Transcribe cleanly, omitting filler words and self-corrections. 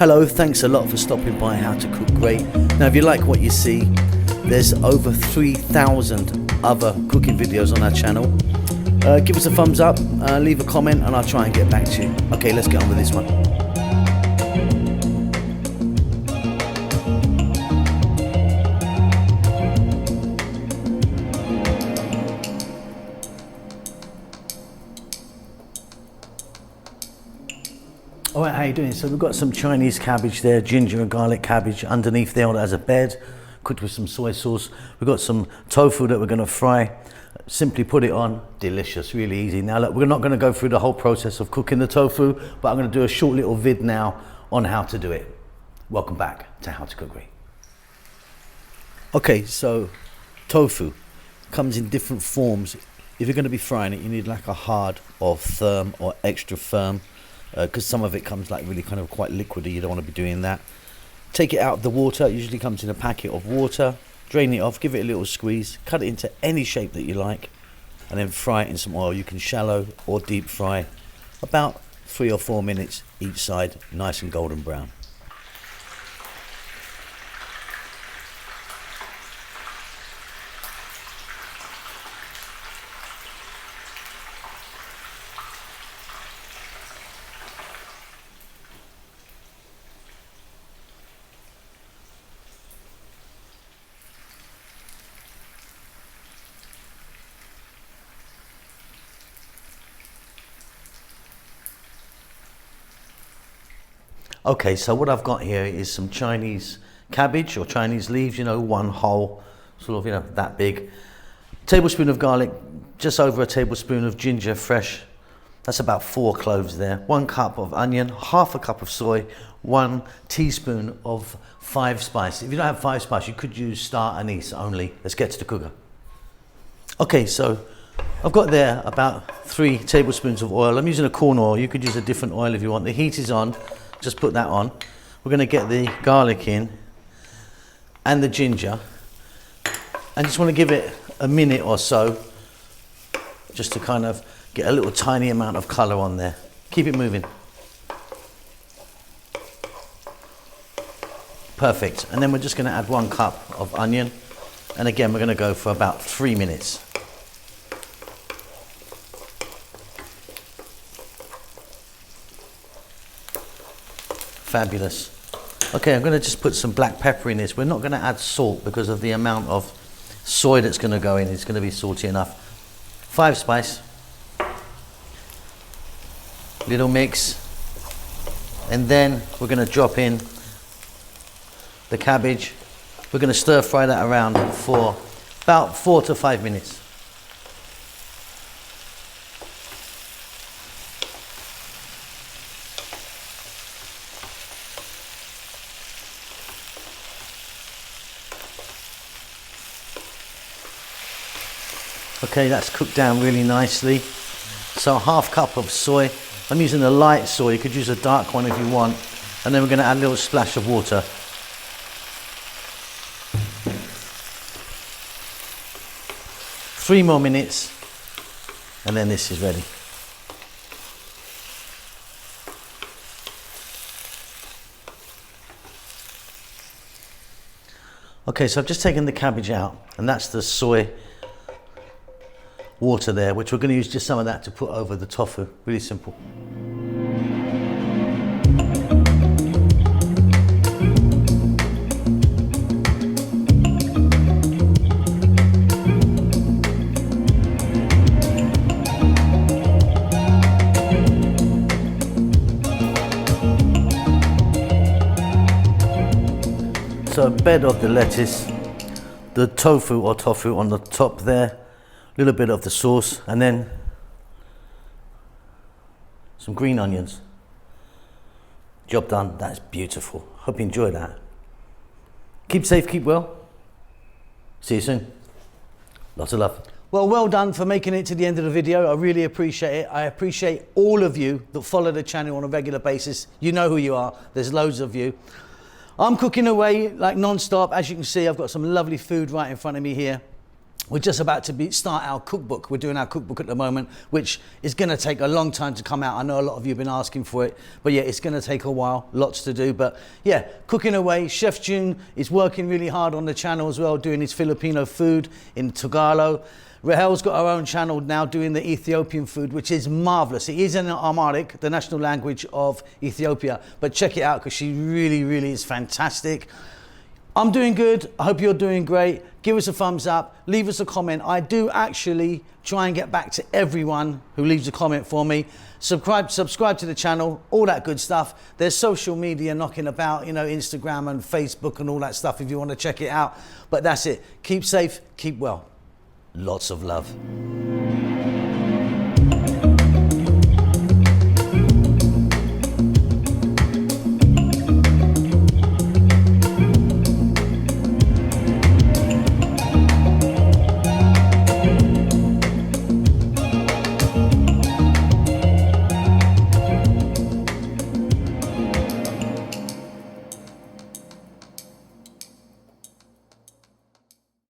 Hello, thanks a lot for stopping by How to Cook Great. Now if you like what you see, there's over 3,000 other cooking videos on our channel. Give us a thumbs up, leave a comment and I'll try and get back to you. Okay, let's get on with this one. Alright, how you doing? So we've got some Chinese cabbage there, ginger and garlic cabbage underneath there as a bed, cooked with some soy sauce. We've got some tofu that we're going to fry. Simply put it on, delicious, really easy. Now look, we're not going to go through the whole process of cooking the tofu, but I'm going to do a short little vid now on how to do it. Welcome back to How to Cook Great. Okay, so tofu comes in different forms. If you're going to be frying it, you need like a hard or firm or extra firm, because some of it comes like really kind of quite liquidy. You don't want to be doing that. Take it out of the water. It usually comes in a packet of water. Drain it off, give it a little squeeze, cut it into any shape that you like, and then fry it in some oil. You can shallow or deep fry, about 3 or 4 minutes each side, nice and golden brown. Okay, so what I've got here is some Chinese cabbage or Chinese leaves, you know, one whole, sort of, you know, that big. Tablespoon of garlic, just over a tablespoon of ginger fresh. That's about 4 cloves there. 1 cup of onion, half a cup of soy, 1 teaspoon of 5 spice. If you don't have 5 spice, you could use star anise only. Let's get to the cooker. Okay, so I've got there about 3 tablespoons of oil. I'm using a corn oil. You could use a different oil if you want. The heat is on. Just put that on. We're going to get the garlic in and the ginger, and just want to give it a minute or so just to kind of get a little tiny amount of colour on there. Keep it moving. Perfect. And then we're just going to add 1 cup of onion, and again we're going to go for about 3 minutes. Fabulous. Okay, I'm going to just put some black pepper in this. We're not going to add salt because of the amount of soy that's going to go in. It's going to be salty enough. 5 spice. Little mix. And then we're going to drop in the cabbage. We're going to stir fry that around for about 4 to 5 minutes. Okay, that's cooked down really nicely. So ½ cup of soy. I'm using a light soy. You could use a dark one if you want. And then we're going to add a little splash of water. Three more minutes, and then this is ready. Okay, so I've just taken the cabbage out, and that's the soy water there, which we're going to use just some of that to put over the tofu. Really simple. So a bed of the lettuce, the tofu or tofu on the top there, a little bit of the sauce, and then some green onions. Job done. That's beautiful. Hope you enjoy that. Keep safe, keep well. See you soon. Lots of love. Well done for making it to the end of the video. I really appreciate it. I appreciate all of you that follow the channel on a regular basis. You know who you are. There's loads of you. I'm cooking away like non-stop. As you can see, I've got some lovely food right in front of me here. we're just about to start our cookbook. We're doing our cookbook at the moment, which is going to take a long time to come out. I know a lot of you have been asking for it, but yeah, it's going to take a while, lots to do. But yeah, cooking away. Chef June is working really hard on the channel as well, doing his Filipino food in Tagalog. Rahel's got her own channel now doing the Ethiopian food, which is marvelous. It is in Amharic, the national language of Ethiopia, but check it out because she really, really is fantastic. I'm doing good. I hope you're doing great. Give us a thumbs up. Leave us a comment. I do actually try and get back to everyone who leaves a comment for me. Subscribe to the channel, all that good stuff. There's social media knocking about, you know, Instagram and Facebook and all that stuff if you want to check it out. But that's it. Keep safe, keep well. Lots of love.